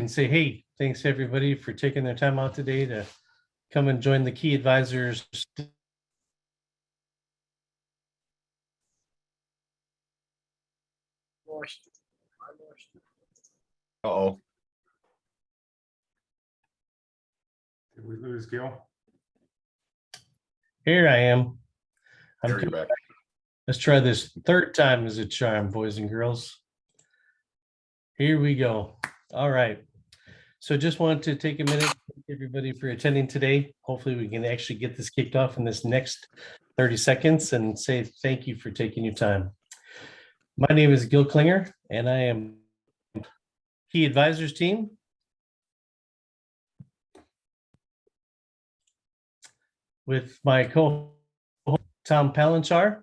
and say, hey, thanks everybody for taking their time out today to come and join the Key Advisors. Uh-oh. Did we lose Gill? Here I am. There you're back. Let's try this third time as a charm, boys and girls. Here we go. All right. So just wanted to take a minute, thank everybody for attending today. Hopefully we can actually get this kicked off in this next 30 seconds and say thank you for taking your time. My name is Gill Klinger, and I am Key Advisors team. With my co-host, Tom Palenchar.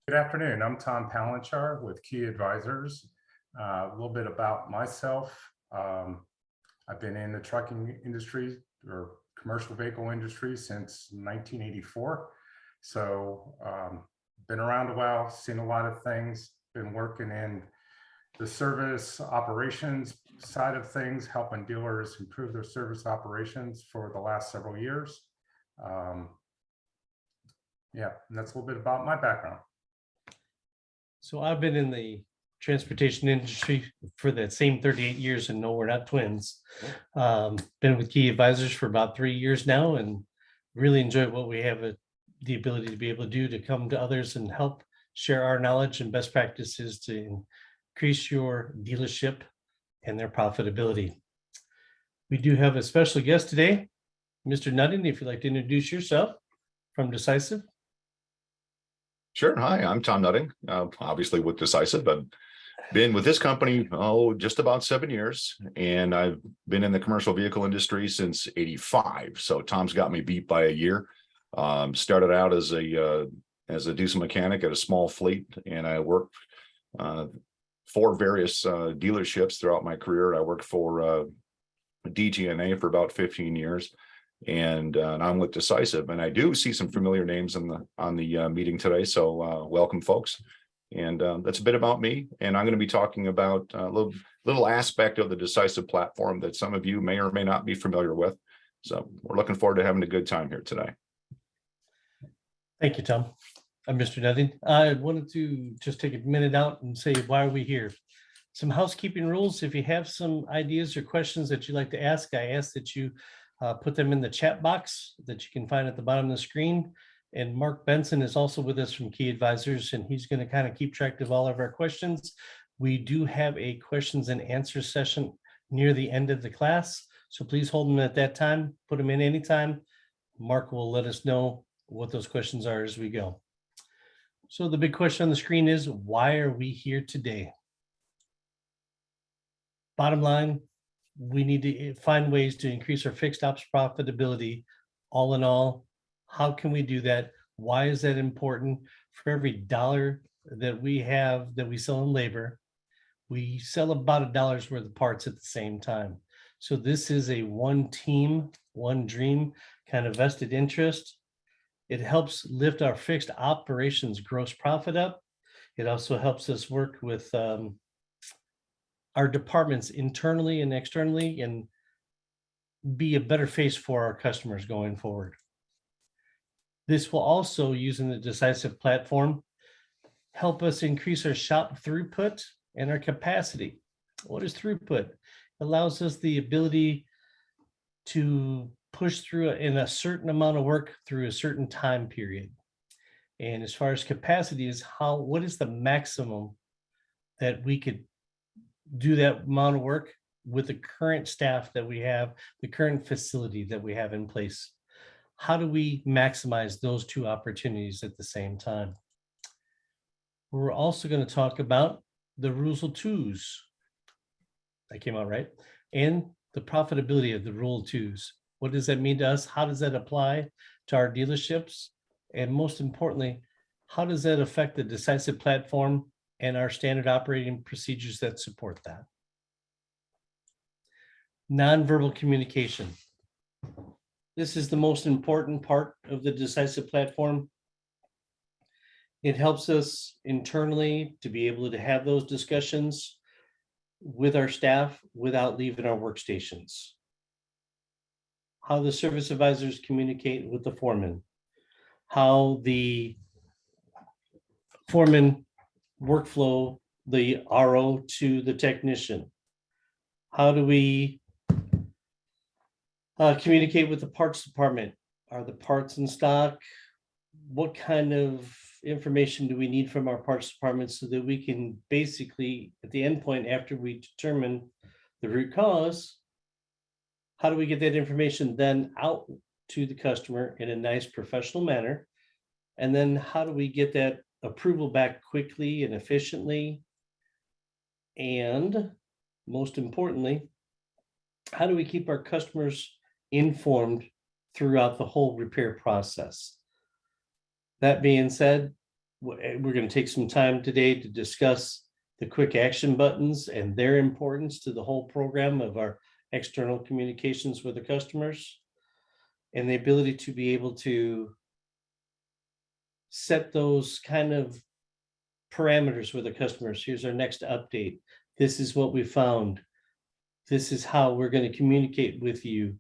Good afternoon. I'm Tom Palenchar with Key Advisors. A little bit about myself. I've been in the trucking industry or commercial vehicle industry since 1984. So been around a while, seen a lot of things, been working in the service operations side of things, helping dealers improve their service operations for the last several years. Yeah, and that's a little bit about my background. So I've been in the transportation industry for that same 38 years, and no, we're not twins. Been with Key Advisors for about 3 years now, and really enjoy what we have the ability to be able to do to come to others and help share our knowledge and best practices to increase your dealership and their profitability. We do have a special guest today, Mr. Nutting, if you'd like to introduce yourself from Decisiv. Sure. Hi, I'm Tom Nutting, obviously with Decisiv. I've been with this company, just about 7 years, and I've been in the commercial vehicle industry since '85. So Tom's got me beat by a year. Started out as a diesel mechanic at a small fleet, and I worked for various dealerships throughout my career. I worked for DGNA for about 15 years. And I'm with Decisiv, and I do see some familiar names on the meeting today. So welcome, folks. And that's a bit about me. And I'm going to be talking about a little aspect of the Decisiv platform that some of you may or may not be familiar with. So we're looking forward to having a good time here today. Thank you, Tom. I'm Mr. Nutting. I wanted to just take a minute out and say, why are we here? Some housekeeping rules. If you have some ideas or questions that you'd like to ask, I ask that you put them in the chat box that you can find at the bottom of the screen. And Mark Benson is also with us from Key Advisors, and he's going to kind of keep track of all of our questions. We do have a questions and answers session near the end of the class, so please hold them at that time. Put them in anytime. Mark will let us know what those questions are as we go. So the big question on the screen is, why are we here today? Bottom line, we need to find ways to increase our fixed ops profitability. All in all, how can we do that? Why is that important? For every dollar that we have that we sell in labor, we sell about $1 worth of parts at the same time. So this is a one team, one dream kind of vested interest. It helps lift our fixed operations gross profit up. It also helps us work with our departments internally and externally and be a better face for our customers going forward. This will also, using the Decisiv platform, help us increase our shop throughput and our capacity. What is throughput? It allows us the ability to push through in a certain amount of work through a certain time period. And as far as capacity is what is the maximum that we could do that amount of work with the current staff that we have, the current facility that we have in place? How do we maximize those two opportunities at the same time? We're also going to talk about the Rule 2s. That came out right. And the profitability of the Rule 2s. What does that mean to us? How does that apply to our dealerships? And most importantly, how does that affect the Decisiv platform and our standard operating procedures that support that? Nonverbal communication. This is the most important part of the Decisiv platform. It helps us internally to be able to have those discussions with our staff without leaving our workstations. How the service advisors communicate with the foreman, how the foreman workflow, the RO to the technician. How do we communicate with the parts department? Are the parts in stock? What kind of information do we need from our parts department so that we can basically, at the end point, after we determine the root cause, how do we get that information then out to the customer in a nice professional manner? And then how do we get that approval back quickly and efficiently? And most importantly, how do we keep our customers informed throughout the whole repair process? That being said, we're going to take some time today to discuss the quick action buttons and their importance to the whole program of our external communications with the customers, and the ability to be able to set those kind of parameters with the customers. Here's our next update. This is what we found. This is how we're going to communicate with you.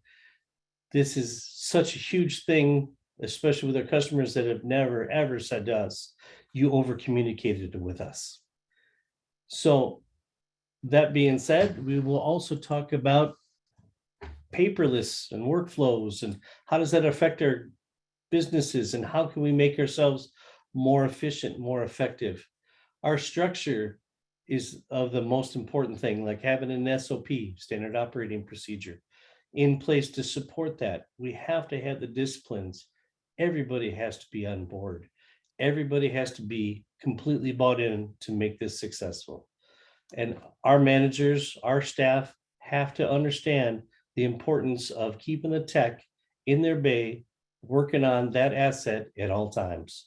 This is such a huge thing, especially with our customers that have never, ever said to us, you over communicated with us. So that being said, we will also talk about paperless and workflows and how does that affect our businesses and how can we make ourselves more efficient, more effective. Our structure is of the most important thing, like having an SOP, standard operating procedure, in place to support that. We have to have the disciplines. Everybody has to be on board. Everybody has to be completely bought in to make this successful. And our managers, our staff have to understand the importance of keeping the tech in their bay, working on that asset at all times.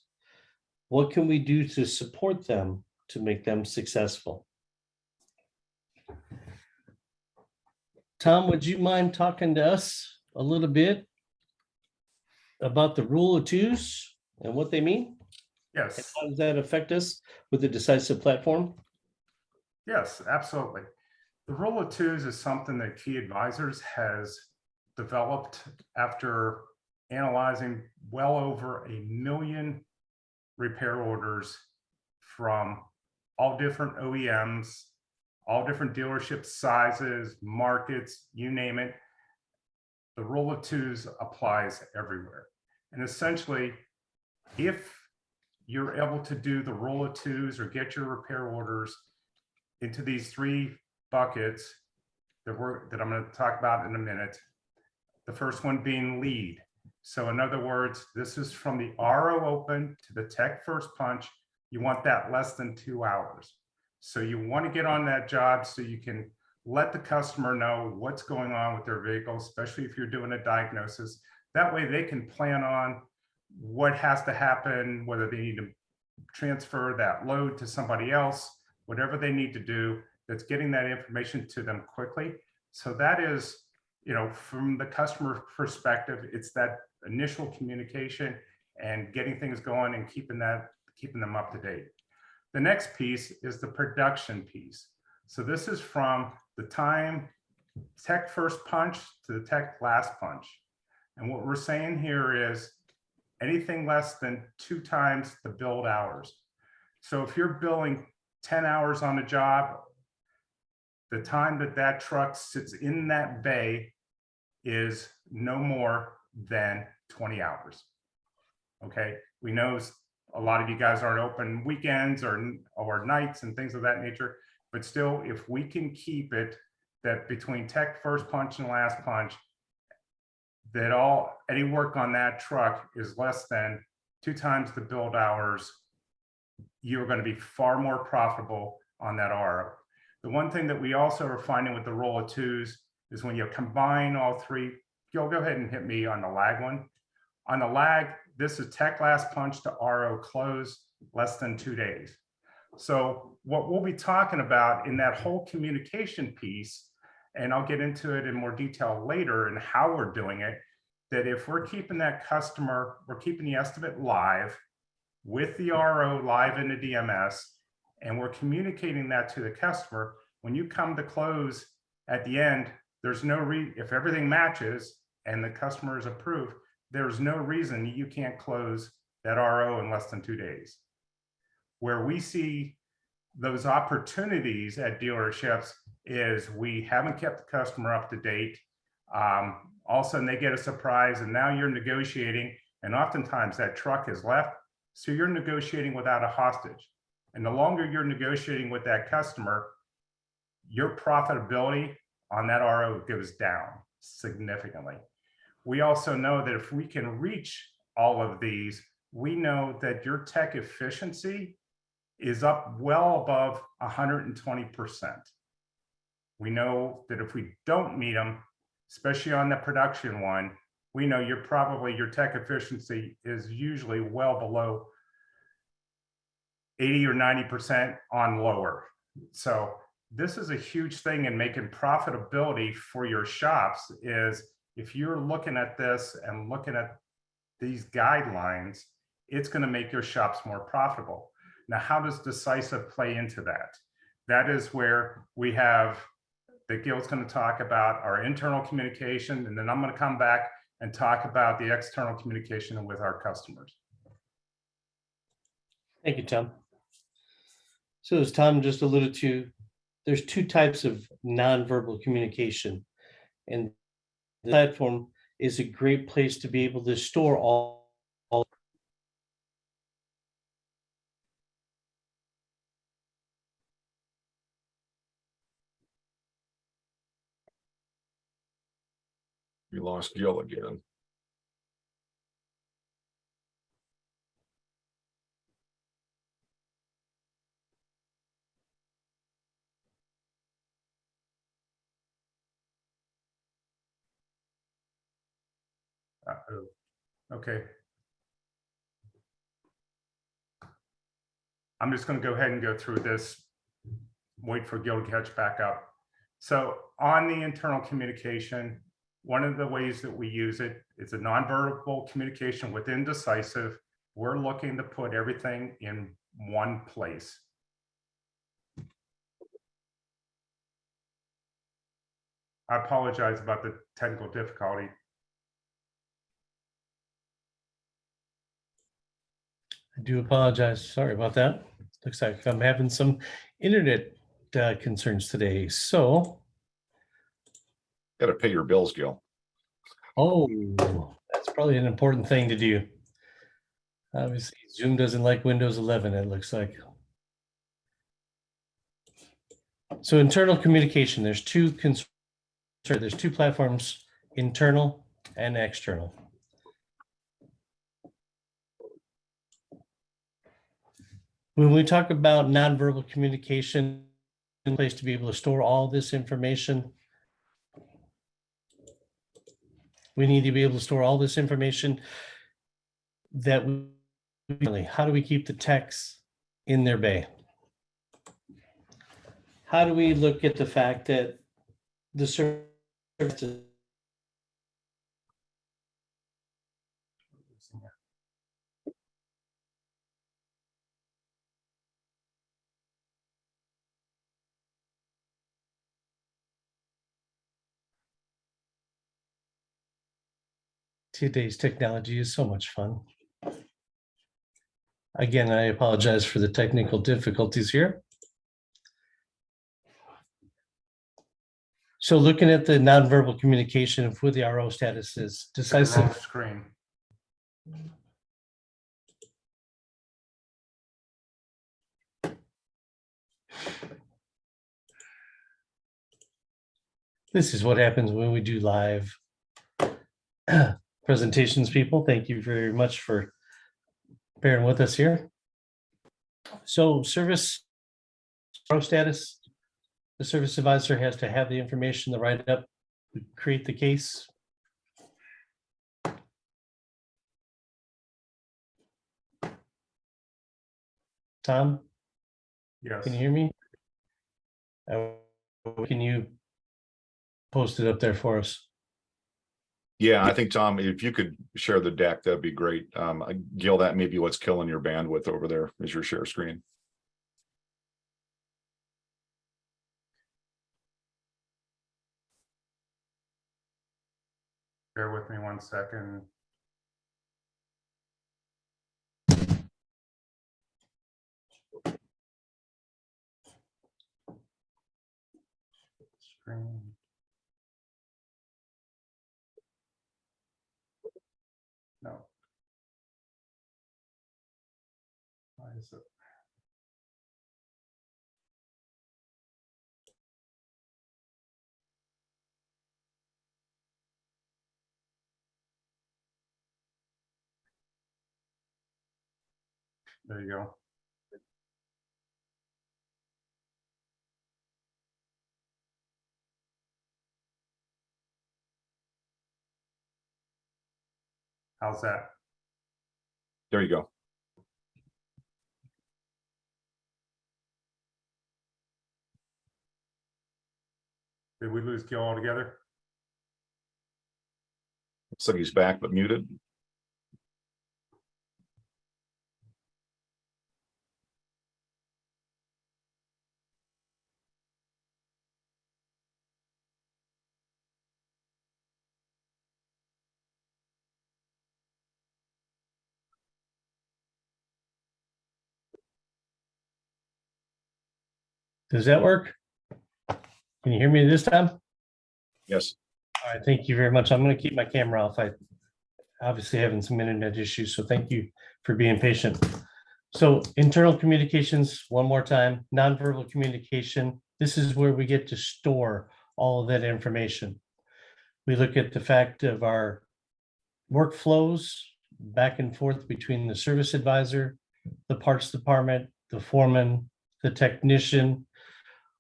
What can we do to support them to make them successful? Tom, would you mind talking to us a little bit about the rule of twos and what they mean? Yes. How does that affect us with the Decisiv platform? Yes, absolutely. The rule of twos is something that Key Advisors has developed after analyzing well over 1 million repair orders from all different OEMs, all different dealership sizes, markets, you name it. The rule of twos applies everywhere. And essentially, if you're able to do the rule of twos or get your repair orders into these 3 buckets that I'm going to talk about in a minute. The first one being lead. So in other words, this is from the RO open to the tech first punch. You want that less than 2 hours. So you want to get on that job so you can let the customer know what's going on with their vehicle, especially if you're doing a diagnosis. That way they can plan on what has to happen, whether they need to transfer that load to somebody else, whatever they need to do, that's getting that information to them quickly. So that is, from the customer perspective, it's that initial communication and getting things going and keeping them up to date. The next piece is the production piece. So this is from the time tech first punch to the tech last punch. And what we're saying here is anything less than 2 times the build hours. So if you're billing 10 hours on a job, the time that truck sits in that bay is no more than 20 hours. Okay, we know a lot of you guys aren't open weekends or nights and things of that nature, but still, if we can keep it that between tech first punch and last punch, that any work on that truck is less than 2 times the build hours, you're going to be far more profitable on that RO. The one thing that we also are finding with the roll of twos is when you combine all 3, you'll go ahead and hit me on the lag one. On the lag, this is tech last punch to RO close, less than 2 days. So what we'll be talking about in that whole communication piece, and I'll get into it in more detail later and how we're doing it, that if we're keeping that customer, we're keeping the estimate live, with the RO live in the DMS, and we're communicating that to the customer. When you come to close at the end, there's no if everything matches and the customer is approved, there's no reason you can't close that RO in less than 2 days. Where we see those opportunities at dealerships is we haven't kept the customer up to date. All of a sudden they get a surprise and now you're negotiating, and oftentimes that truck is left. So you're negotiating without a hostage. And the longer you're negotiating with that customer, your profitability on that RO goes down significantly. We also know that if we can reach all of these, we know that your tech efficiency is up well above 120%. We know that if we don't meet them, especially on the production one, we know your tech efficiency is usually well below 80 or 90% on lower. So this is a huge thing in making profitability for your shops. Is if you're looking at this and looking at these guidelines, it's going to make your shops more profitable. Now, how does Decisiv play into that? That is where we have, that Gill's going to talk about our internal communication, and then I'm going to come back and talk about the external communication with our customers. Thank you, Tom. So as Tom just alluded to, there's two types of nonverbal communication, and the platform is a great place to be able to store all. We lost Gill again. Okay. I'm just going to go ahead and go through this, wait for Gill to catch back up. So on the internal communication, one of the ways that we use it is a nonverbal communication within Decisiv. We're looking to put everything in one place. I apologize about the technical difficulty. I do apologize. Sorry about that. Looks like I'm having some internet concerns today. So, Got to pay your bills, Gill. oh, that's probably an important thing to do. Obviously, Zoom doesn't like Windows 11, it looks like. So internal communication, there's two platforms, internal and external. When we talk about nonverbal communication, a place to be able to store all this information, we need to be able to store all this information that how do we keep the techs in their bay? How do we look at the fact that the service today's technology is so much fun. Again, I apologize for the technical difficulties here. So looking at the nonverbal communication of who the RO status is, Decisiv Screen. This is what happens when we do live presentations, people. Thank you very much for bearing with us here. So service RO status, the service advisor has to have the information to write up, create the case. Tom, Yes. can you hear me? Can you post it up there for us? Yeah, I think, Tom, if you could share the deck, that'd be great. Gil, that may be what's killing your bandwidth over there is your share screen. Bear with me 1 second. Screen. No. Why is it? There you go. How's that? There you go. Did we lose Gil altogether? Looks like he's back but muted. Does that work? Can you hear me this time? Yes. All right, thank you very much. I'm going to keep my camera off. I obviously having some internet issues, so thank you for being patient. So internal communications, one more time, nonverbal communication. This is where we get to store all of that information. We look at the fact of our workflows back and forth between the service advisor, the parts department, the foreman, the technician.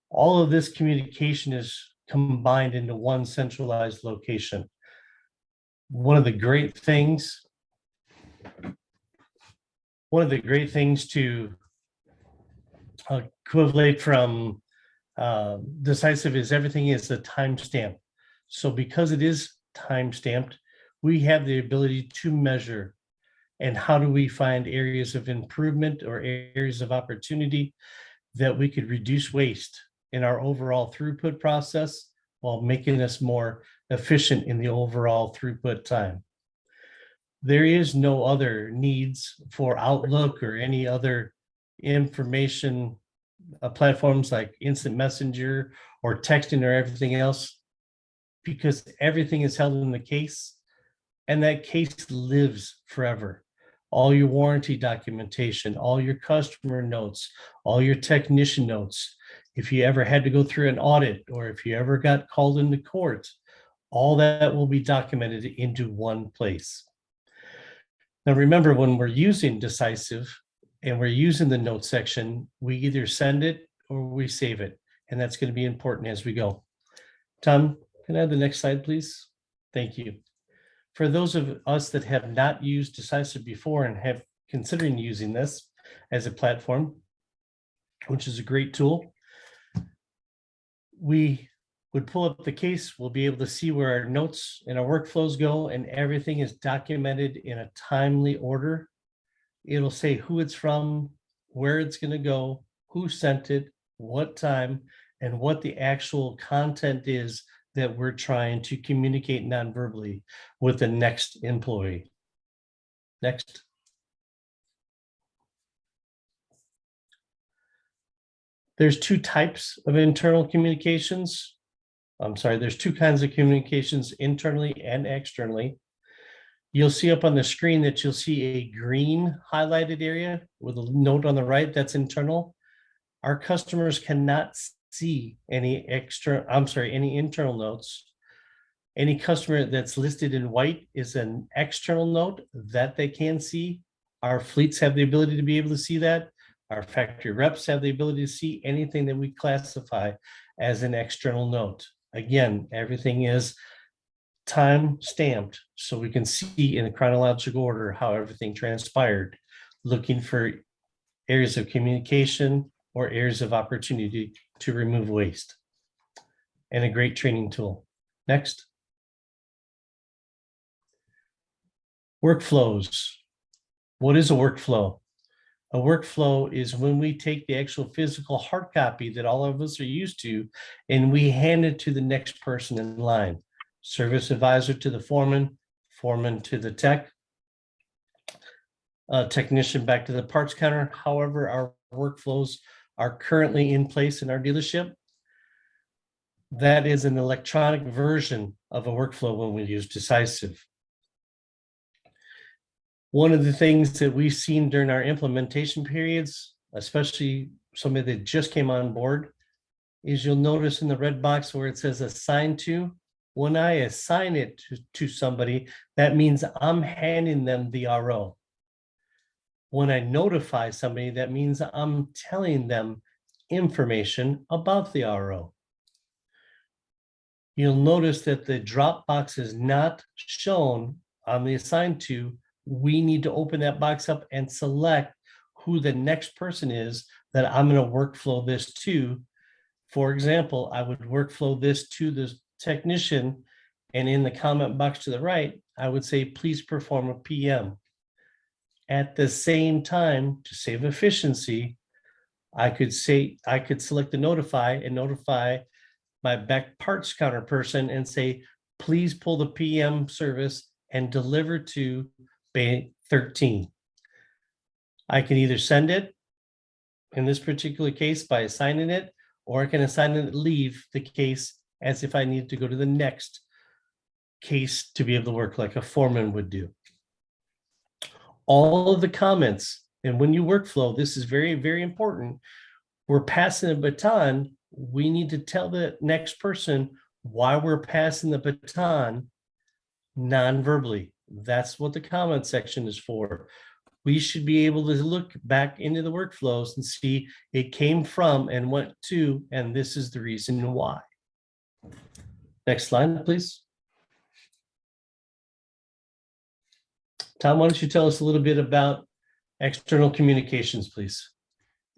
All of this communication is combined into one centralized location. One of the great things to equivalate from Decisiv is everything is a timestamp. So because it is time stamped, we have the ability to measure. And how do we find areas of improvement or areas of opportunity that we could reduce waste in our overall throughput process while making us more efficient in the overall throughput time. There is no other needs for Outlook or any other information platforms like instant messenger or texting or everything else, because everything is held in the case and that case lives forever. All your warranty documentation, all your customer notes, all your technician notes. If you ever had to go through an audit or if you ever got called into court, all that will be documented into one place. Now, remember, when we're using Decisiv and we're using the note section, we either send it or we save it. And that's going to be important as we go. Tom, can I have the next slide, please? Thank you. For those of us that have not used Decisiv before and have considering using this as a platform, which is a great tool, we would pull up the case. We'll be able to see where our notes and our workflows go, and everything is documented in a timely order. It'll say who it's from, where it's going to go, who sent it, what time, and what the actual content is that we're trying to communicate non-verbally with the next employee. Next. There's two types of internal communications. There's two kinds of communications, internally and externally. You'll see up on the screen that you'll see a green highlighted area with a note on the right, that's internal. Our customers cannot see any internal notes. Any customer that's listed in white is an external note that they can see. Our fleets have the ability to be able to see that. Our factory reps have the ability to see anything that we classify as an external note. Again, everything is time stamped so we can see in a chronological order how everything transpired, looking for areas of communication or areas of opportunity to remove waste. And a great training tool. Next. Workflows. What is a workflow? A workflow is when we take the actual physical hard copy that all of us are used to, and we hand it to the next person in line. Service advisor to the foreman, foreman to the tech, technician back to the parts counter. However, our workflows are currently in place in our dealership. That is an electronic version of a workflow when we use Decisiv. One of the things that we've seen during our implementation periods, especially somebody that just came on board, is you'll notice in the red box where it says assign to, when I assign it to somebody, that means I'm handing them the RO. When I notify somebody, that means I'm telling them information about the RO. You'll notice that the drop box is not shown on the assign to. We need to open that box up and select who the next person is that I'm going to workflow this to. For example, I would workflow this to the technician, and in the comment box to the right, I would say, please perform a PM. At the same time, to save efficiency, I could select the notify and notify my back parts counter person and say, please pull the PM service and deliver to Bay 13. I can either send it, in this particular case, by assigning it, or I can assign it, leave the case as if I need to go to the next case to be able to work like a foreman would do. All of the comments, and when you workflow, this is very, very important. We're passing a baton. We need to tell the next person why we're passing the baton non-verbally. That's what the comment section is for. We should be able to look back into the workflows and see it came from and went to, and this is the reason why. Next slide, please. Tom, why don't you tell us a little bit about external communications, please?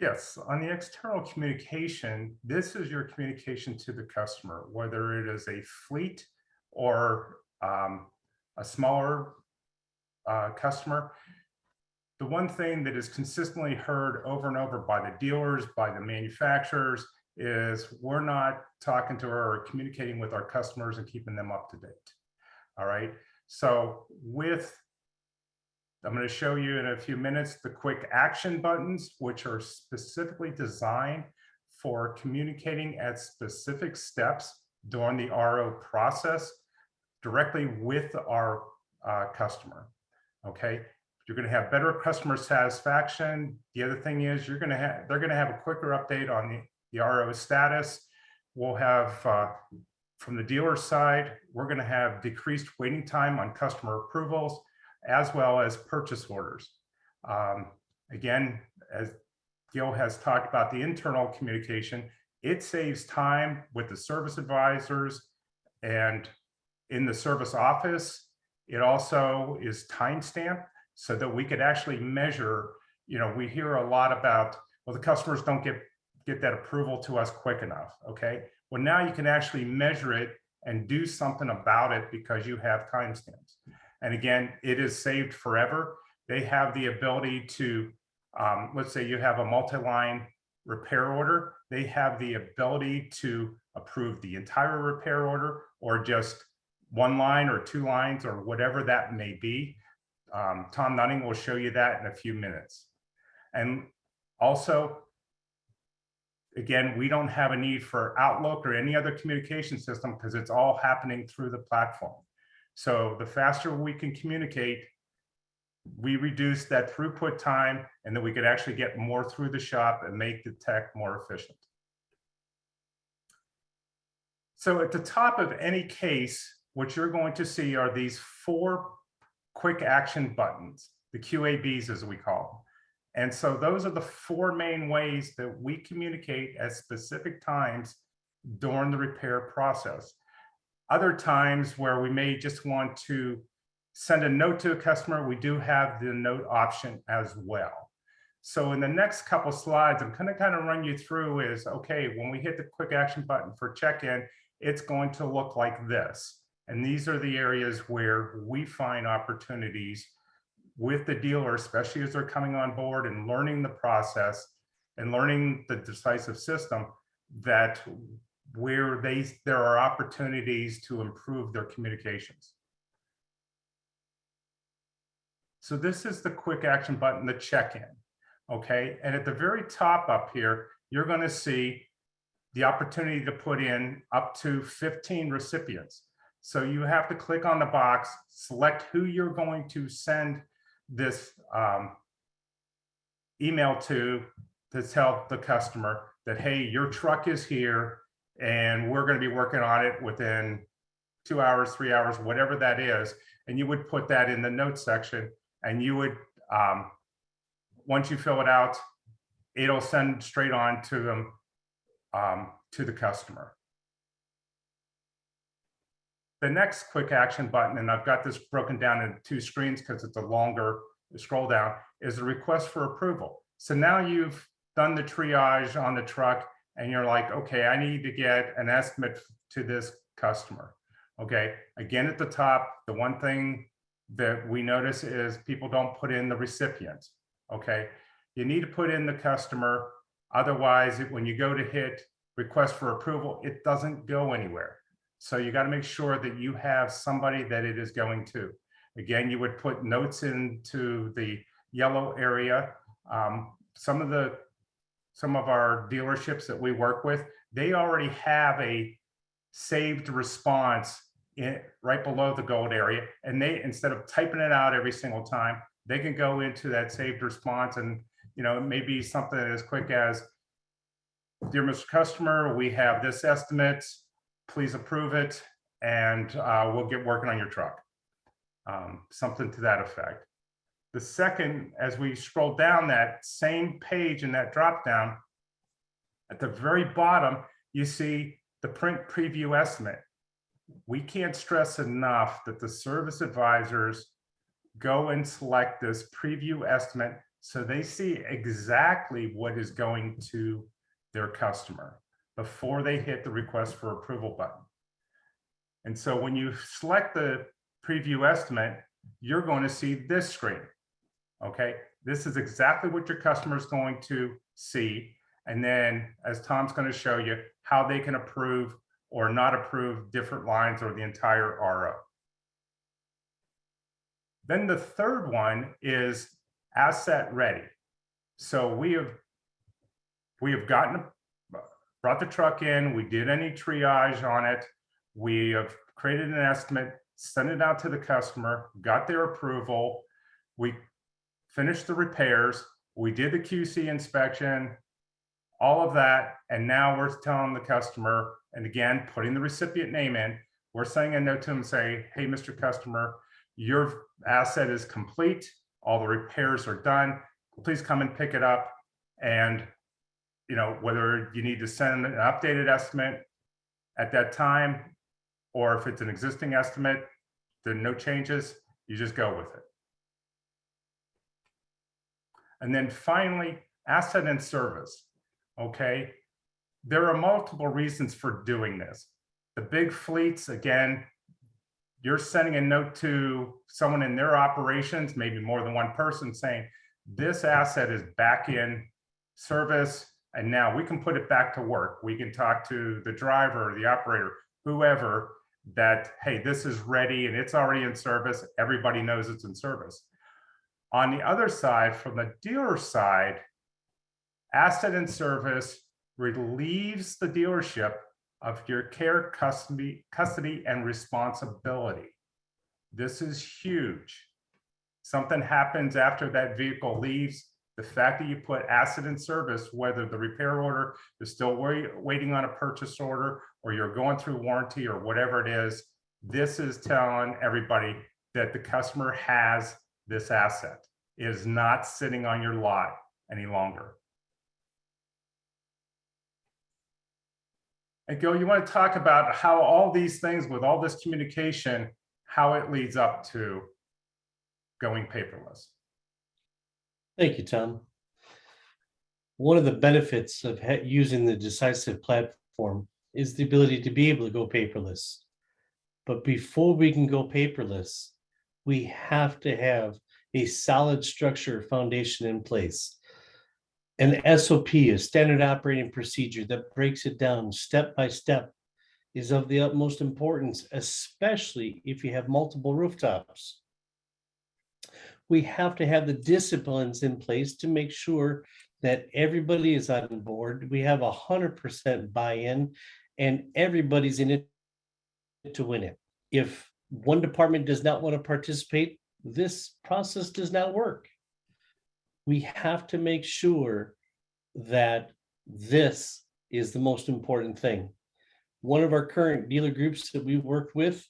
Yes, on the external communication, this is your communication to the customer, whether it is a fleet or a smaller customer. The one thing that is consistently heard over and over by the dealers, by the manufacturers, is we're not talking to or communicating with our customers and keeping them up to date. All right. So I'm going to show you in a few minutes the quick action buttons, which are specifically designed for communicating at specific steps during the RO process directly with our customer. Okay. You're going to have better customer satisfaction. The other thing is they're going to have a quicker update on the RO status. We'll have from the dealer side, we're going to have decreased waiting time on customer approvals, as well as purchase orders. Again, as Gill has talked about the internal communication, it saves time with the service advisors and in the service office. It also is timestamped so that we could actually measure. We hear a lot about, well, the customers don't get that approval to us quick enough. Okay, well, now you can actually measure it and do something about it because you have timestamps. And again, it is saved forever. They have the ability to, let's say you have a multi-line repair order. They have the ability to approve the entire repair order or just one line or two lines or whatever that may be. Tom Nutting will show you that in a few minutes. And also, again, we don't have a need for Outlook or any other communication system because it's all happening through the platform. So the faster we can communicate, we reduce that throughput time, and then we could actually get more through the shop and make the tech more efficient. So at the top of any case, what you're going to see are these 4 quick action buttons, the QABs as we call them. And so those are the 4 main ways that we communicate at specific times during the repair process. Other times where we may just want to send a note to a customer, we do have the note option as well. So in the next couple slides, I'm going to kind of run you through is, okay, when we hit the quick action button for check-in, it's going to look like this. And these are the areas where we find opportunities with the dealer, especially as they're coming on board and learning the process and learning the Decisiv system, that where there are opportunities to improve their communications. So this is the quick action button, the check-in, okay? And at the very top up here, you're gonna see the opportunity to put in up to 15 recipients. So you have to click on the box, select who you're going to send this email to tell the customer that, hey, your truck is here and we're going to be working on it within 2 hours, 3 hours, whatever that is. And you would put that in the notes section, and you would, once you fill it out, it'll send straight on to them, to the customer. The next quick action button, and I've got this broken down into 2 screens because it's a longer scroll down, is the request for approval. So now you've done the triage on the truck and you're like, okay, I need to get an estimate to this customer. Okay, again, at the top, the one thing that we notice is people don't put in the recipient. Okay, you need to put in the customer. Otherwise, when you go to hit request for approval, it doesn't go anywhere. So you got to make sure that you have somebody that it is going to. Again, you would put notes into the yellow area. Some of our dealerships that we work with, they already have a saved response right below the gold area. And they, instead of typing it out every single time, they can go into that saved response, and it may be something as quick as, dear Mr. Customer, we have this estimate. Please approve it, and we'll get working on your truck. Something to that effect. The second, as we scroll down that same page in that drop down, at the very bottom, you see the print preview estimate. We can't stress enough that the service advisors go and select this preview estimate so they see exactly what is going to their customer before they hit the request for approval button. And so when you select the preview estimate, you're going to see this screen. Okay, this is exactly what your customer is going to see. And then, as Tom's going to show you, how they can approve or not approve different lines or the entire RO. Then the third one is asset ready. So we have brought the truck in, we did any triage on it, we have created an estimate, sent it out to the customer, got their approval, we finished the repairs, we did the QC inspection, all of that, and now we're telling the customer, and again, putting the recipient name in, we're sending a note to them saying, hey, Mr. Customer, your asset is complete, all the repairs are done, please come and pick it up, and whether you need to send an updated estimate at that time, or if it's an existing estimate, there are no changes, you just go with it. And then finally, asset and service, okay? There are multiple reasons for doing this. The big fleets, again, you're sending a note to someone in their operations, maybe more than one person, saying, this asset is back in service, and now we can put it back to work. We can talk to the driver, the operator, whoever, that, hey, this is ready and it's already in service. Everybody knows it's in service. On the other side, from the dealer side, asset and service relieves the dealership of your care, custody, and responsibility. This is huge. Something happens after that vehicle leaves. The fact that you put asset in service, whether the repair order is still waiting on a purchase order or you're going through warranty or whatever it is, this is telling everybody that the customer has this asset. It is not sitting on your lot any longer. And Gill, you want to talk about how all these things with all this communication, how it leads up to going paperless. Thank you, Tom. One of the benefits of using the Decisiv platform is the ability to be able to go paperless. But before we can go paperless, we have to have a solid structure foundation in place. An SOP, a standard operating procedure that breaks it down step by step, is of the utmost importance, especially if you have multiple rooftops. We have to have the disciplines in place to make sure that everybody is on board. We have 100% buy-in and everybody's in it to win it. If one department does not want to participate, this process does not work. We have to make sure that this is the most important thing. One of our current dealer groups that we worked with,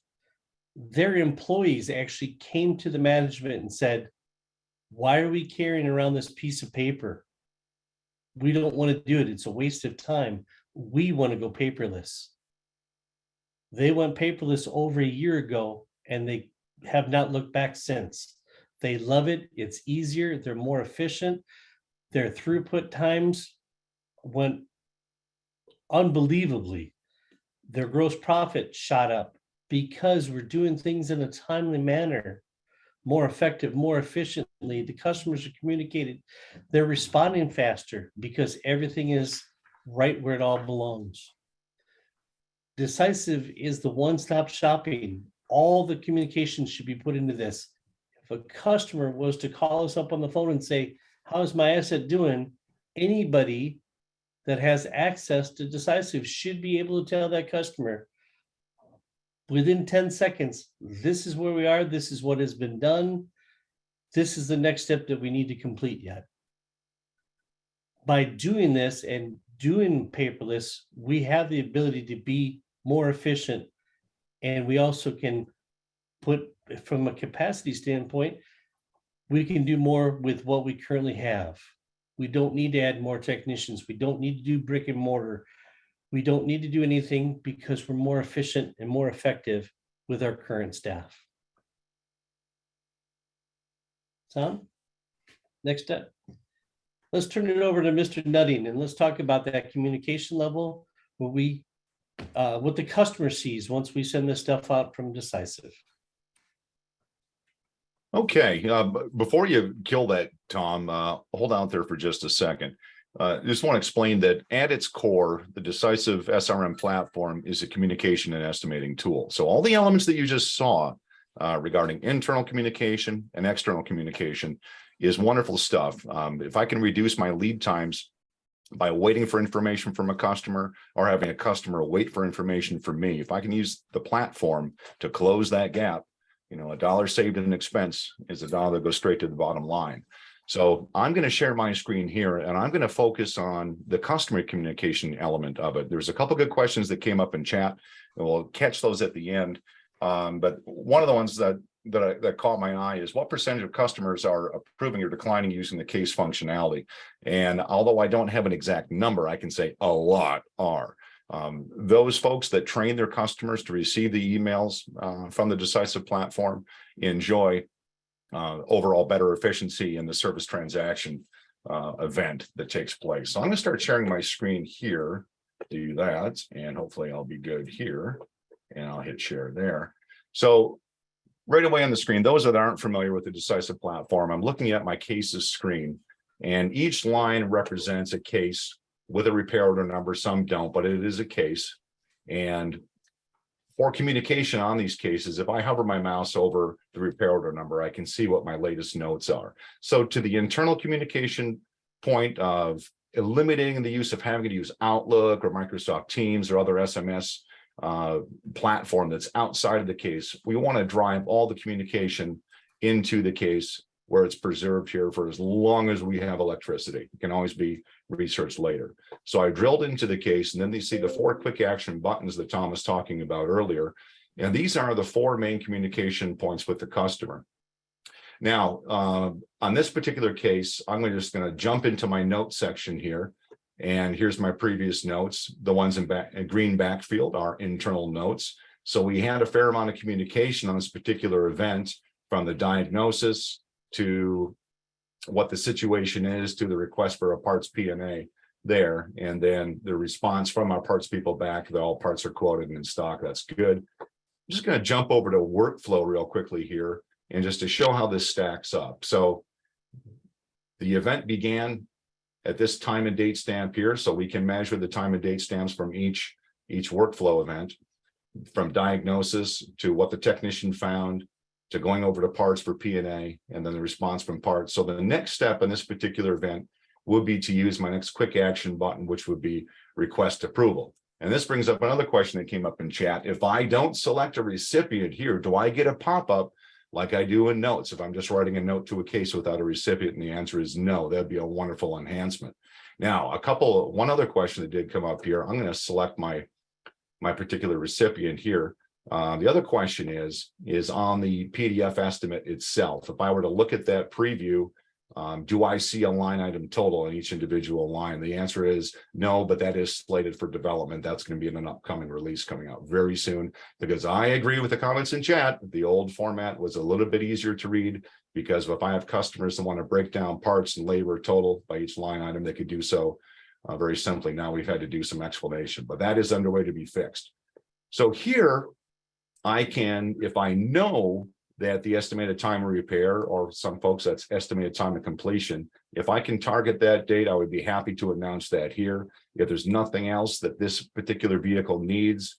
their employees actually came to the management and said, why are we carrying around this piece of paper? We don't want to do it. It's a waste of time. We want to go paperless. They went paperless over a year ago and they have not looked back since. They love it. It's easier. They're more efficient. Their throughput times went unbelievably. Their gross profit shot up because we're doing things in a timely manner, more effective, more efficiently. The customers are communicated. They're responding faster because everything is right where it all belongs. Decisiv is the one-stop shopping. All the communication should be put into this. If a customer was to call us up on the phone and say, how's my asset doing? Anybody that has access to Decisiv should be able to tell that customer within 10 seconds, this is where we are, this is what has been done, this is the next step that we need to complete yet. By doing this and doing paperless, we have the ability to be more efficient, and we also can put, from a capacity standpoint, we can do more with what we currently have. We don't need to add more technicians. We don't need to do brick and mortar. We don't need to do anything because we're more efficient and more effective with our current staff. Tom, next step. Let's turn it over to Mr. Nutting and let's talk about that communication level where we, what the customer sees once we send this stuff out from Decisiv. Okay, before you kill that, Tom, hold out there for just a second. Just want to explain that at its core, the Decisiv SRM platform is a communication and estimating tool. So all the elements that you just saw regarding internal communication and external communication is wonderful stuff. If I can reduce my lead times by waiting for information from a customer or having a customer wait for information from me, if I can use the platform to close that gap, you know, $1 saved in expense is $1 that goes straight to the bottom line. So I'm going to share my screen here and I'm going to focus on the customer communication element of it. There's a couple good questions that came up in chat and we'll catch those at the end. But one of the ones that caught my eye is what percentage of customers are approving or declining using the case functionality. And although I don't have an exact number, I can say a lot are. Those folks that train their customers to receive the emails from the Decisiv platform enjoy overall better efficiency in the service transaction event that takes place. So I'm going to start sharing my screen here, do that, and hopefully I'll be good here, and I'll hit share there. So right away on the screen, those that aren't familiar with the Decisiv platform, I'm looking at my cases screen, and each line represents a case with a repair order number. Some don't, but it is a case. And for communication on these cases, if I hover my mouse over the repair order number, I can see what my latest notes are. So to the internal communication point of eliminating the use of having to use Outlook or Microsoft Teams or other SMS platform that's outside of the case, we want to drive all the communication into the case where it's preserved here for as long as we have electricity. It can always be researched later. So I drilled into the case, and then you see the 4 quick action buttons that Tom was talking about earlier. And these are the 4 main communication points with the customer. Now, on this particular case, I'm just going to jump into my notes section here. And here's my previous notes. The ones in green backfield are internal notes. So we had a fair amount of communication on this particular event, from the diagnosis to what the situation is, to the request for a parts P&A there, and then the response from our parts people back that all parts are quoted and in stock. That's good. just going to jump over to workflow real quickly here and just to show how this stacks up. So the event began at this time and date stamp here, so we can measure the time and date stamps from each workflow event, from diagnosis to what the technician found, to going over to parts for P&A, and then the response from parts. So the next step in this particular event would be to use my next quick action button, which would be request approval. And this brings up another question that came up in chat. If I don't select a recipient here, do I get a pop-up like I do in notes if I'm just writing a note to a case without a recipient? And the answer is no. That'd be a wonderful enhancement. Now, one other question that did come up here. I'm going to select my particular recipient here. The other question is on the PDF estimate itself. If I were to look at that preview, do I see a line item total on each individual line? The answer is no, but that is slated for development. That's going to be in an upcoming release coming out very soon, because I agree with the comments in chat. The old format was a little bit easier to read, because if I have customers that want to break down parts and labor total by each line item, they could do so very simply. Now we've had to do some explanation, but that is underway to be fixed. So here I can, if I know that the estimated time of repair, or some folks that's estimated time of completion, if I can target that date, I would be happy to announce that here. If there's nothing else that this particular vehicle needs,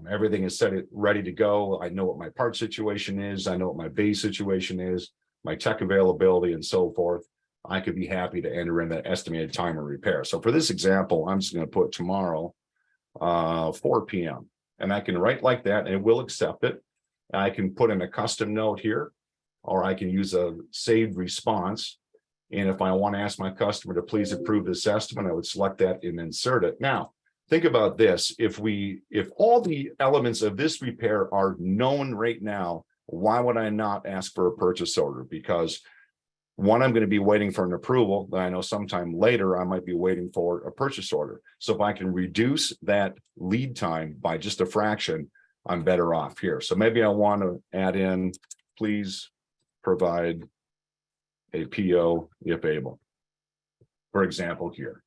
everything is set, ready to go. I know what my part situation is. I know what my base situation is, my tech availability, and so forth. I could be happy to enter in that estimated time of repair. So for this example, I'm just going to put tomorrow, 4 p.m. and I can write like that, and it will accept it. I can put in a custom note here, or I can use a saved response. And if I want to ask my customer to please approve this estimate, I would select that and insert it. Now, think about this. If all the elements of this repair are known right now, why would I not ask for a purchase order? Because one, I'm going to be waiting for an approval that I know sometime later I might be waiting for a purchase order. So if I can reduce that lead time by just a fraction, I'm better off here. So maybe I want to add in, please provide a PO if able. For example, here,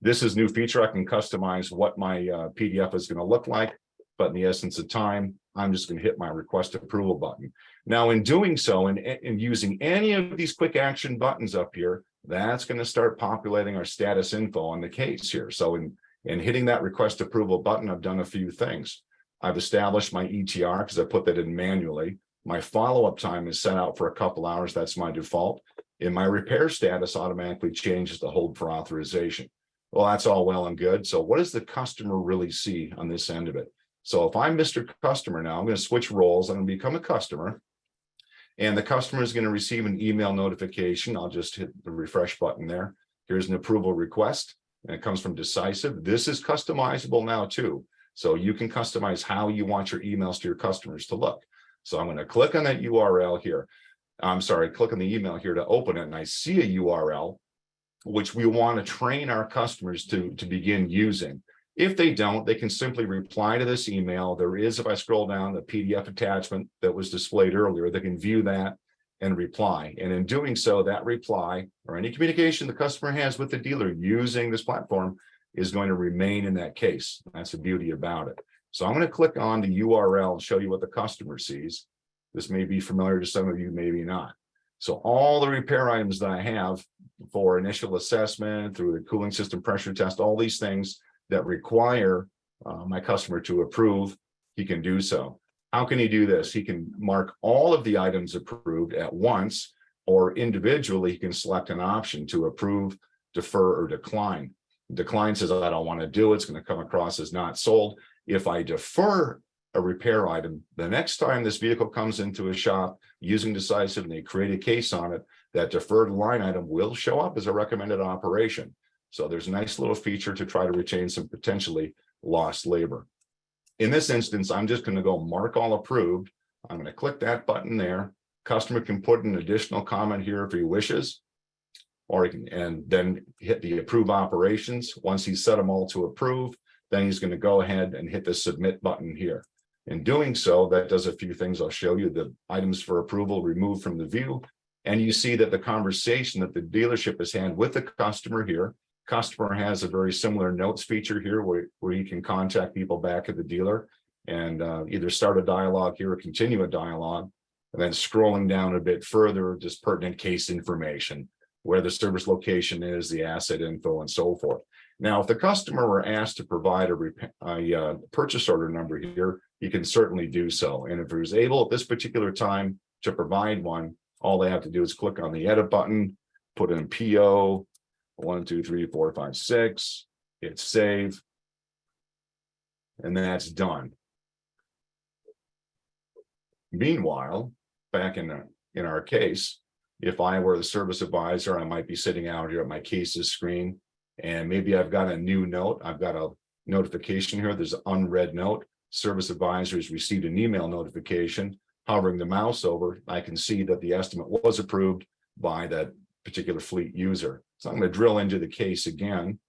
this is new feature. I can customize what my PDF is going to look like, but in the essence of time, I'm just going to hit my request approval button. Now, in doing so, and using any of these quick action buttons up here, that's going to start populating our status info on the case here. So in hitting that request approval button, I've done a few things. I've established my ETR because I put that in manually. My follow-up time is set out for a couple hours. That's my default. And my repair status automatically changes to hold for authorization. Well, that's all well and good. So what does the customer really see on this end of it? So if I'm Mr. Customer now, I'm going to switch roles. I'm going to become a customer. And the customer is going to receive an email notification. I'll just hit the refresh button there. Here's an approval request, and it comes from Decisiv. This is customizable now too. So you can customize how you want your emails to your customers to look. So I'm going to click on that URL here. I'm sorry, click on the email here to open it, and I see a URL, which we want to train our customers to begin using. If they don't, they can simply reply to this email. There is, if I scroll down, the PDF attachment that was displayed earlier. They can view that and reply. And in doing so, that reply or any communication the customer has with the dealer using this platform is going to remain in that case. That's the beauty about it. So I'm going to click on the URL and show you what the customer sees. This may be familiar to some of you, maybe not. So all the repair items that I have for initial assessment through the cooling system pressure test, all these things that require my customer to approve, he can do so. How can he do this? He can mark all of the items approved at once, or individually, he can select an option to approve, defer, or decline. Decline says, I don't want to do it. It's going to come across as not sold. If I defer a repair item, the next time this vehicle comes into a shop using Decisiv and they create a case on it, that deferred line item will show up as a recommended operation. So there's a nice little feature to try to retain some potentially lost labor. In this instance, I'm just going to go mark all approved. I'm going to click that button there. Customer can put an additional comment here if he wishes, or he can, and then hit the approve operations. Once he's set them all to approve, then he's going to go ahead and hit the submit button here. In doing so, that does a few things. I'll show you the items for approval removed from the view. And you see that the conversation that the dealership has had with the customer here, customer has a very similar notes feature here where you can contact people back at the dealer and either start a dialogue here or continue a dialogue. And then scrolling down a bit further, just pertinent case information, where the service location is, the asset info, and so forth. Now, if the customer were asked to provide a purchase order number here, you can certainly do so. And if he was able at this particular time to provide one, all they have to do is click on the edit button, put in PO 1, 2, 3, 4, 5, 6, hit save, and that's done. Meanwhile, back in our case, if I were the service advisor, I might be sitting out here at my cases screen, and maybe I've got a new note. I've got a notification here. There's an unread note. Service advisor has received an email notification. Hovering the mouse over, I can see that the estimate was approved by that particular fleet user. So I'm going to drill into the case again.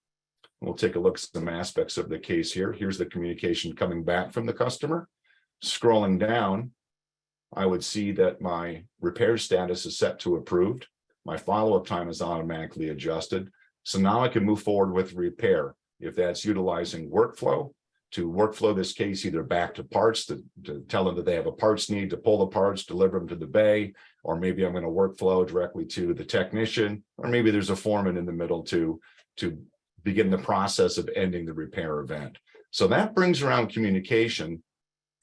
We'll take a look at some aspects of the case here. Here's the communication coming back from the customer. Scrolling down, I would see that my repair status is set to approved. My follow-up time is automatically adjusted. So now I can move forward with repair. If that's utilizing workflow, to workflow this case either back to parts, to tell them that they have a parts need, to pull the parts, deliver them to the bay, or maybe I'm going to workflow directly to the technician, or maybe there's a foreman in the middle to begin the process of ending the repair event. So that brings around communication,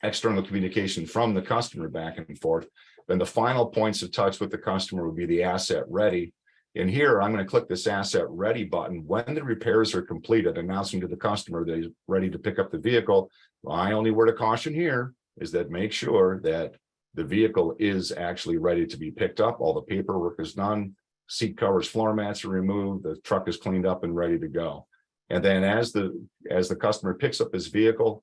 external communication from the customer back and forth. Then the final points of touch with the customer would be the asset ready. And here I'm going to click this asset ready button when the repairs are completed, announcing to the customer that he's ready to pick up the vehicle. My only word of caution here is that make sure that the vehicle is actually ready to be picked up. All the paperwork is done, seat covers, floor mats are removed, the truck is cleaned up and ready to go. And then as the customer picks up his vehicle,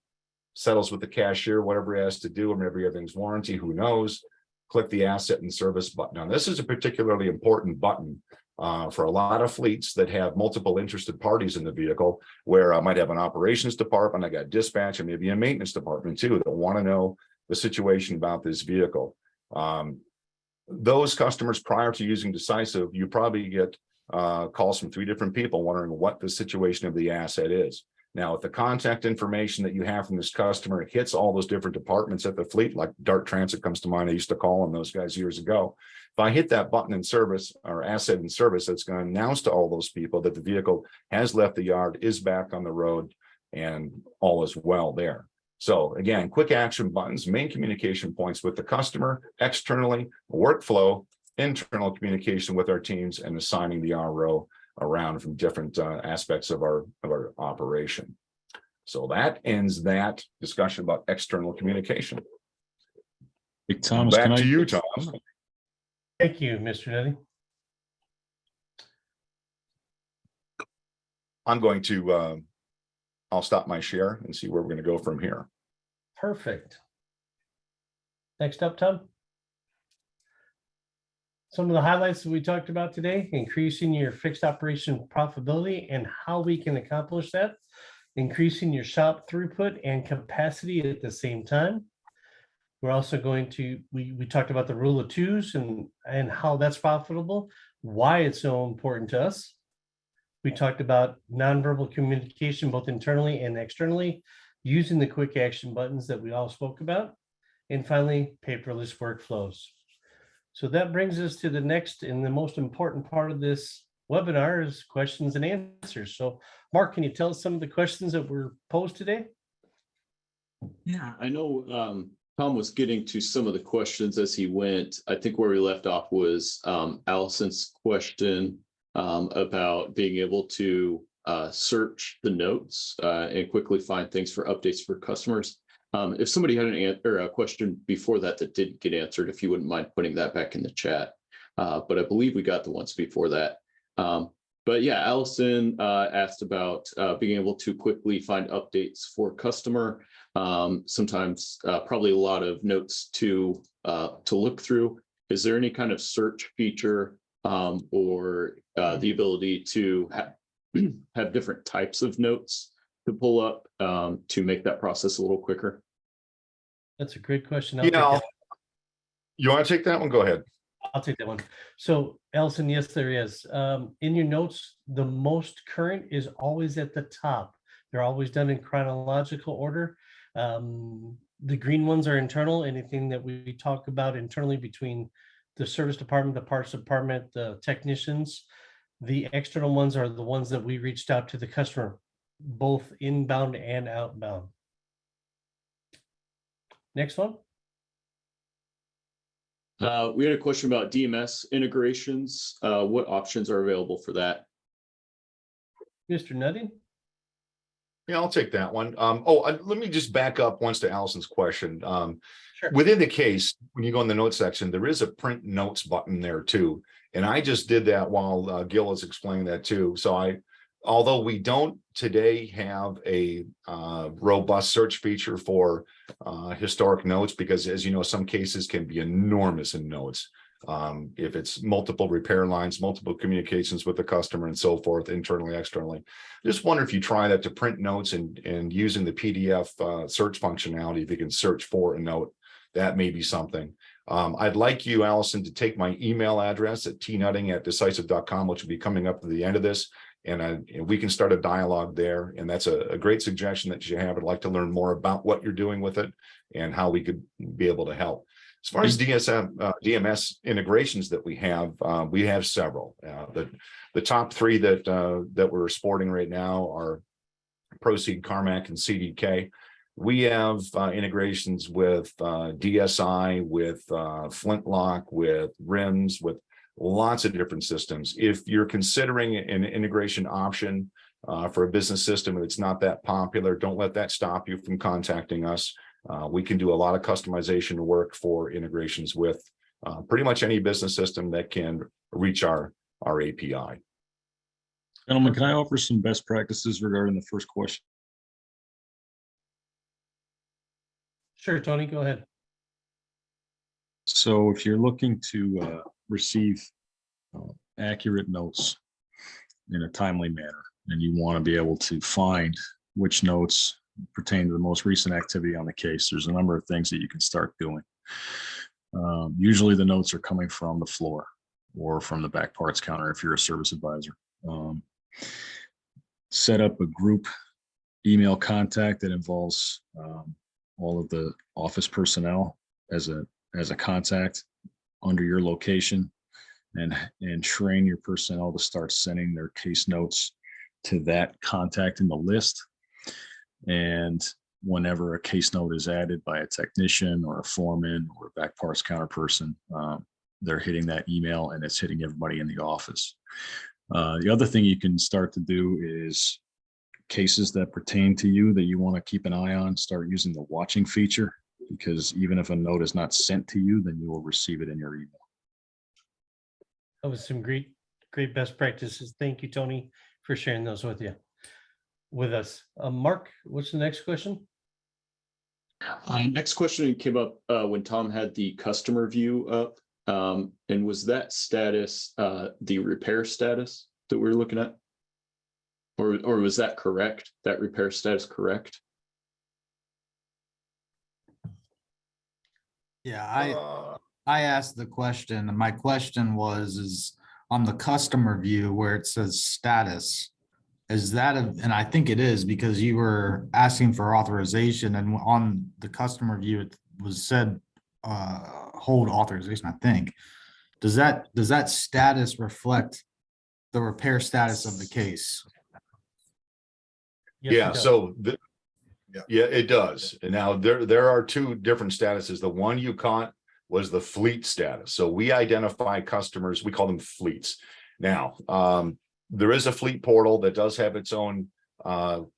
settles with the cashier, whatever he has to do, or maybe everything's warranty, who knows, click the asset and service button. Now, this is a particularly important button for a lot of fleets that have multiple interested parties in the vehicle, where I might have an operations department, I got dispatch, and maybe a maintenance department too, that want to know the situation about this vehicle. Those customers prior to using Decisiv, you probably get calls from 3 different people wondering what the situation of the asset is. Now, if the contact information that you have from this customer hits all those different departments at the fleet, like Dart Transit comes to mind, I used to call on those guys years ago. If I hit that button in service or asset in service, it's going to announce to all those people that the vehicle has left the yard, is back on the road, and all is well there. So again, quick action buttons, main communication points with the customer, externally, workflow, internal communication with our teams, and assigning the RO around from different aspects of our operation. So that ends that discussion about external communication. Hey, Thomas, Back can to I? you, Tom. Thank you, Mr. Nutty. I'm going to, I'll stop my share and see where we're going to go from here. Perfect. Next up, Tom. Some of the highlights that we talked about today: increasing your fixed operation profitability and how we can accomplish that, increasing your shop throughput and capacity at the same time. We're also going to, we talked about the rule of twos and how that's profitable, why it's so important to us. We talked about nonverbal communication, both internally and externally, using the quick action buttons that we all spoke about. And finally, paperless workflows. So that brings us to the next and the most important part of this webinar is questions and answers. So Mark, can you tell us some of the questions that were posed today? Yeah, I know Tom was getting to some of the questions as he went. I think where we left off was Allison's question about being able to search the notes and quickly find things for updates for customers. If somebody had a question before that didn't get answered, if you wouldn't mind putting that back in the chat. But I believe we got the ones before that. But yeah, Allison asked about being able to quickly find updates for customer. Sometimes probably a lot of notes to look through. Is there any kind of search feature or the ability to have different types of notes to pull up to make that process a little quicker? That's a great question. Yeah, you want to take that one? Go ahead. I'll take that one. So Allison, yes, there is. In your notes, the most current is always at the top. They're always done in chronological order. The green ones are internal, anything that we talk about internally between the service department, the parts department, the technicians. The external ones are the ones that we reached out to the customer, both inbound and outbound. Next one. We had a question about DMS integrations. What options are available for that? Mr. Nutting? Yeah, I'll take that one. Let me just back up once to Allison's question. Sure. Within the case, when you go in the notes section, there is a print notes button there too. And I just did that while Gill was explaining that too. So although we don't today have a robust search feature for historic notes, because as you know, some cases can be enormous in notes. If it's multiple repair lines, multiple communications with the customer and so forth, internally, externally. Just wonder if you try that to print notes and using the PDF search functionality, if you can search for a note, that may be something. I'd like you, Allison, to take my email address at tnutting@decisiv.com, which will be coming up at the end of this. And we can start a dialogue there. And that's a great suggestion that you have. I'd like to learn more about what you're doing with it and how we could be able to help. As far as DMS integrations that we have several. The top three that we're sporting right now are Proceed, Carmack, and CDK. We have integrations with DSI, with Flintlock, with RIMS, with lots of different systems. If you're considering an integration option for a business system and it's not that popular, don't let that stop you from contacting us. We can do a lot of customization work for integrations with pretty much any business system that can reach our API. Gentlemen, can I offer some best practices regarding the first question? Sure, Tony, go ahead. So if you're looking to receive accurate notes in a timely manner, and you want to be able to find which notes pertain to the most recent activity on the case, there's a number of things that you can start doing. Usually the notes are coming from the floor or from the back parts counter if you're a service advisor. Set up a group email contact that involves all of the office personnel as a contact under your location, and train your personnel to start sending their case notes to that contact in the list. And whenever a case note is added by a technician or a foreman or a back parts counter person, they're hitting that email and it's hitting everybody in the office. The other thing you can start to do is cases that pertain to you that you want to keep an eye on, start using the watching feature, because even if a note is not sent to you, then you will receive it in your email. That was some great best practices. Thank you, Tony, for sharing those with us. Mark, what's the next question? Next question came up when Tom had the customer view up. And was that status the repair status that we were looking at? Or was that correct? That repair status correct? Yeah, I asked the question, and my question is on the customer view where it says status, is that and I think it is, because you were asking for authorization, and on the customer view it was said hold authorization, I think. Does that status reflect the repair status of the case? Yes, Yeah, it does. so yeah, it does. And now there are two different statuses. The one you caught was the fleet status. So we identify customers, we call them fleets. Now, there is a fleet portal that does have its own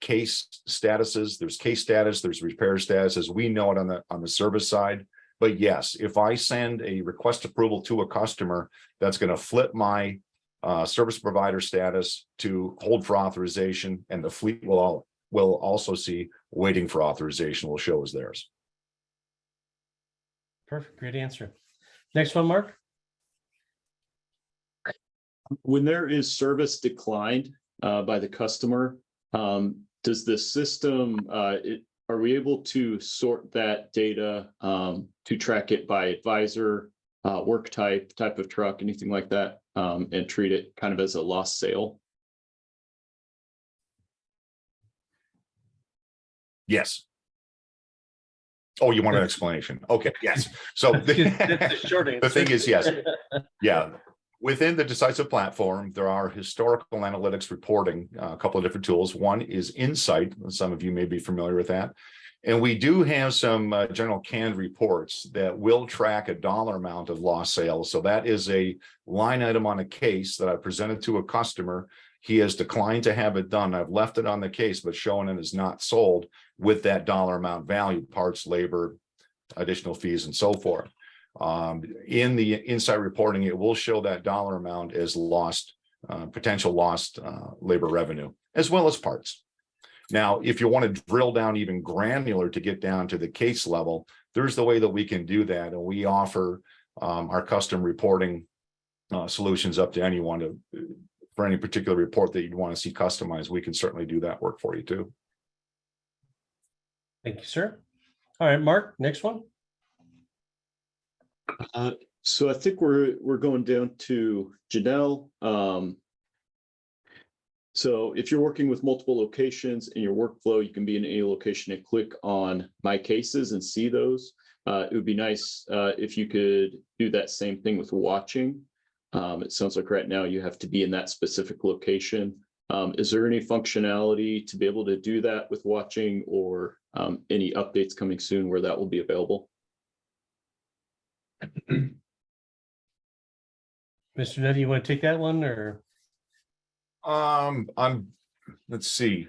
case statuses. There's case status, there's repair status, as we know it on the service side. But yes, if I send a request approval to a customer, that's going to flip my service provider status to hold for authorization, and the fleet will also see waiting for authorization will show as theirs. Perfect, great answer. Next one, Mark. When there is service declined by the customer, does the system, are we able to sort that data to track it by advisor, work type of truck, anything like that, and treat it kind of as a lost sale? Yes. Oh, you want an explanation? Okay, yes. So That's the short the thing is, yes, answer. yeah. Within the Decisiv platform, there are historical analytics reporting, a couple of different tools. One is Insight. Some of you may be familiar with that. And we do have some general canned reports that will track a dollar amount of lost sales. So that is a line item on a case that I presented to a customer. He has declined to have it done. I've left it on the case, but showing it is not sold with that dollar amount value, parts, labor, additional fees, and so forth. In the Insight reporting, it will show that dollar amount as lost, potential lost labor revenue, as well as parts. Now, if you want to drill down even granular to get down to the case level, there's the way that we can do that. And we offer our custom reporting solutions up to anyone to, for any particular report that you'd want to see customized. We can certainly do that work for you too. Thank you, sir. All right, Mark, next one. So I think we're going down to Janelle. So if you're working with multiple locations in your workflow, you can be in any location and click on My Cases and see those. It would be nice if you could do that same thing with watching. It sounds like right now you have to be in that specific location. Is there any functionality to be able to do that with watching, or any updates coming soon where that will be available? Mr. Nutty, you want to take that one, or? Let's see.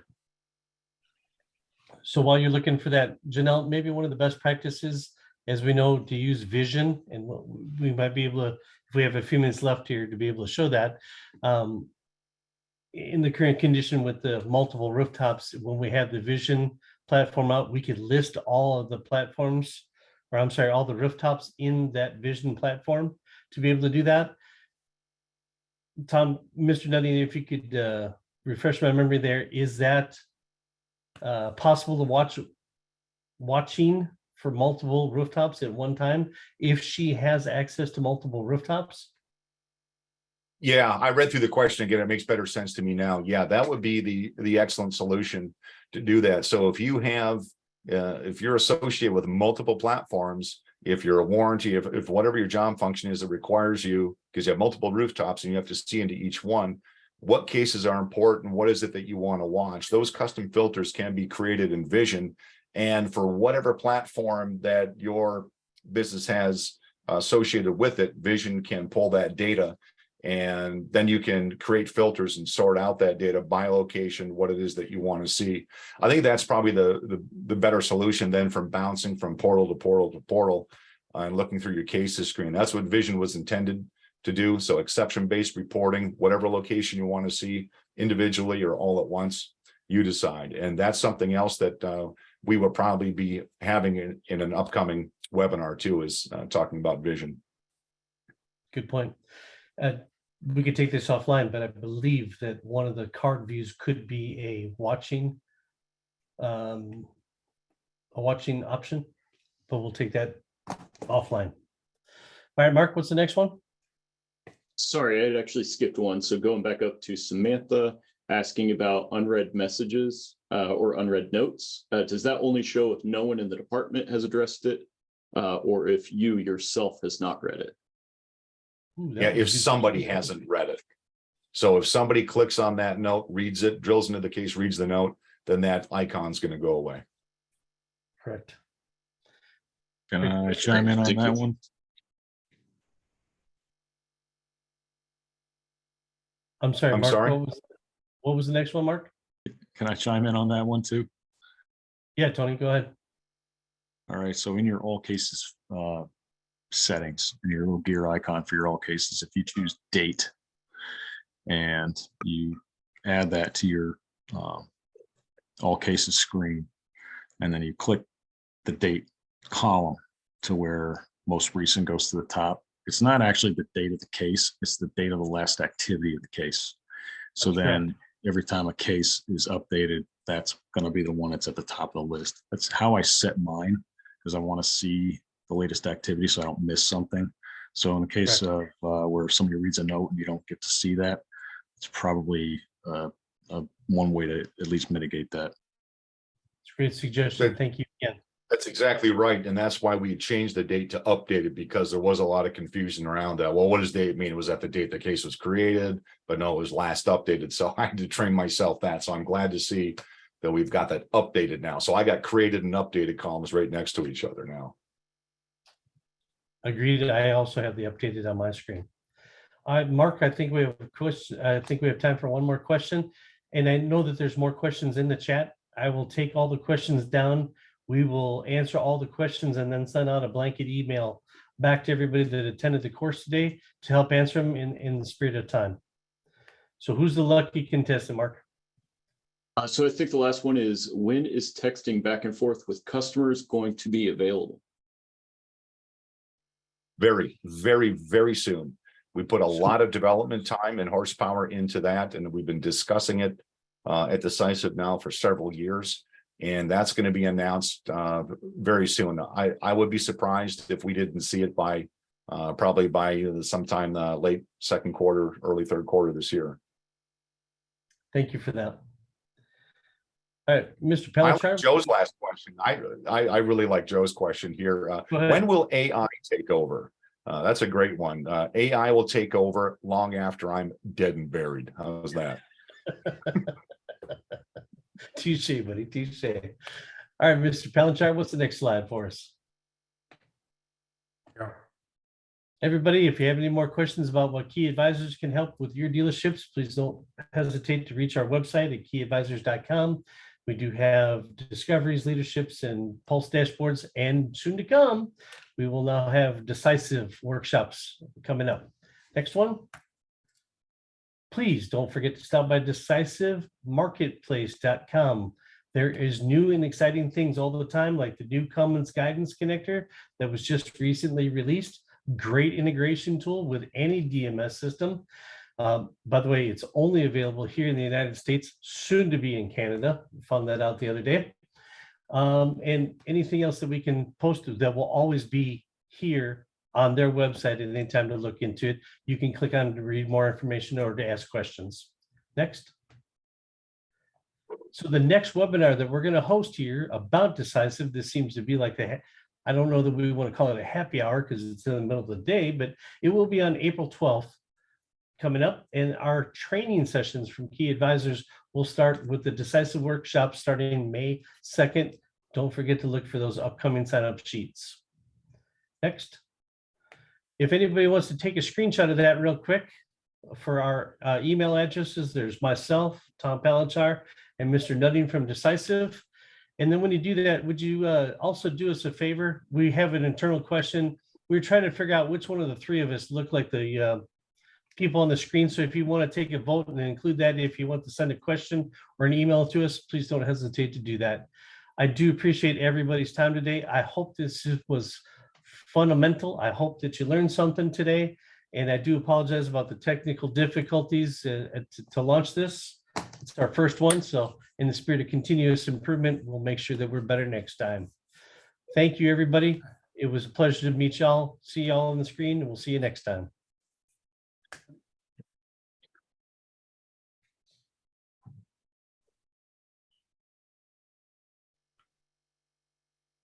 So while you're looking for that, Janelle, maybe one of the best practices, as we know, to use vision, and we might be able to, if we have a few minutes left here, to be able to show that. In the current condition with the multiple rooftops, when we have the vision platform out, we could list all of the platforms, or I'm sorry, all the rooftops in that vision platform to be able to do that. Tom, Mr. Nutty, if you could refresh my memory there, is that possible to watching for multiple rooftops at one time if she has access to multiple rooftops? Yeah, I read through the question again. It makes better sense to me now. Yeah, that would be the excellent solution to do that. So if you have, if you're associated with multiple platforms, if you're a warranty, if whatever your job function is that requires you, because you have multiple rooftops and you have to see into each one, what cases are important, what is it that you want to watch? Those custom filters can be created in Vision. And for whatever platform that your business has associated with it, Vision can pull that data. And then you can create filters and sort out that data by location, what it is that you want to see. I think that's probably the better solution than from bouncing from portal to portal to portal and looking through your cases screen. That's what Vision was intended to do. So exception-based reporting, whatever location you want to see individually or all at once, you decide. And that's something else that we will probably be having in an upcoming webinar too, is talking about Vision. Good point. We could take this offline, but I believe that one of the card views could be a watching option, but we'll take that offline. All right, Mark, what's the next one? Sorry, I had actually skipped one. So going back up to Samantha, asking about unread messages or unread notes. Does that only show if no one in the department has addressed it or if you yourself has not read it? Ooh, Yeah, if was a good somebody question. hasn't read it. So if somebody clicks on that note, reads it, drills into the case, reads the note, then that icon's going to go away. Correct. Can I chime in on that one? I'm sorry, I'm Mark. sorry? What was the next one, Mark? Can I chime in on that one too? Yeah, Tony, go ahead. All right, so in your all cases settings, in your little gear icon for your all cases, if you choose date and you add that to your all cases screen, and then you click the date column to where most recent goes to the top, it's not actually the date of the case, it's the date of the last activity of the case. So That's then every time a case is updated, that's going to be the one that's at the top of the list. That's how I set mine, because I want to see the latest activity so I don't miss something. So in the case of where somebody reads a note and you don't get to see that, it's probably one way to at least mitigate that. It's a great suggestion. Thank you again. That's exactly right. And that's why we changed the date to update it, because there was a lot of confusion around that. Well, what does date mean? Was that the date the case was created? But no, it was last updated. So I had to train myself that. So I'm glad to see that we've got that updated now. So I got created and updated columns right next to each other now. Agreed. I also have the updated on my screen. Mark, I think we have a question. I think we have time for one more question. And I know that there's more questions in the chat. I will take all the questions down. We will answer all the questions and then send out a blanket email back to everybody that attended the course today to help answer them in the spirit of time. So who's the lucky contestant, Mark? So I think the last one is, when is texting back and forth with customers going to be available? Very, very, very soon. We put a lot of development time and horsepower into that, and we've been discussing it at Decisiv now for several years. And that's going to be announced very soon. I would be surprised if we didn't see it by probably by sometime late second quarter, early third quarter this year. Thank you for that. All right, Mr. I like Palenchar. Joe's last question. I really like Joe's question here. Go ahead. When will AI take over? That's a great one. AI will take over long after I'm dead and buried. How's that? Touche, buddy, touche. All right, Mr. Palenchar, what's the next slide for us? Yeah. Everybody, if you have any more questions about what Key Advisors can help with your dealerships, please don't hesitate to reach our website at keyadvisors.com. We do have discoveries, leaderships, and pulse dashboards, and soon to come, we will now have decisive workshops coming up. Next one. Please don't forget to stop by decisivmarketplace.com. There is new and exciting things all the time, like the new Cummins guidance connector that was just recently released. Great integration tool with any DMS system. By the way, it's only available here in the United States, soon to be in Canada. Found that out the other day. And anything else that we can post that will always be here on their website at any time to look into it. You can click on to read more information or to ask questions. Next. So the next webinar that we're going to host here about Decisiv, this seems to be like I don't know that we want to call it a happy hour because it's in the middle of the day, but it will be on April 12th coming up. And our training sessions from Key Advisors will start with the Decisiv workshop starting May 2nd. Don't forget to look for those upcoming sign-up sheets. Next. If anybody wants to take a screenshot of that real quick for our email addresses, there's myself, Tom Palenchar, and Mr. Nutting from Decisiv. And then when you do that, would you also do us a favor? We have an internal question. We're trying to figure out which one of the three of us look like the people on the screen. So if you want to take a vote and include that, if you want to send a question or an email to us, please don't hesitate to do that. I do appreciate everybody's time today. I hope this was fundamental. I hope that you learned something today. And I do apologize about the technical difficulties to launch this. It's our first one. So in the spirit of continuous improvement, we'll make sure that we're better next time. Thank you, everybody. It was a pleasure to meet y'all. See y'all on the screen, and we'll see you next time.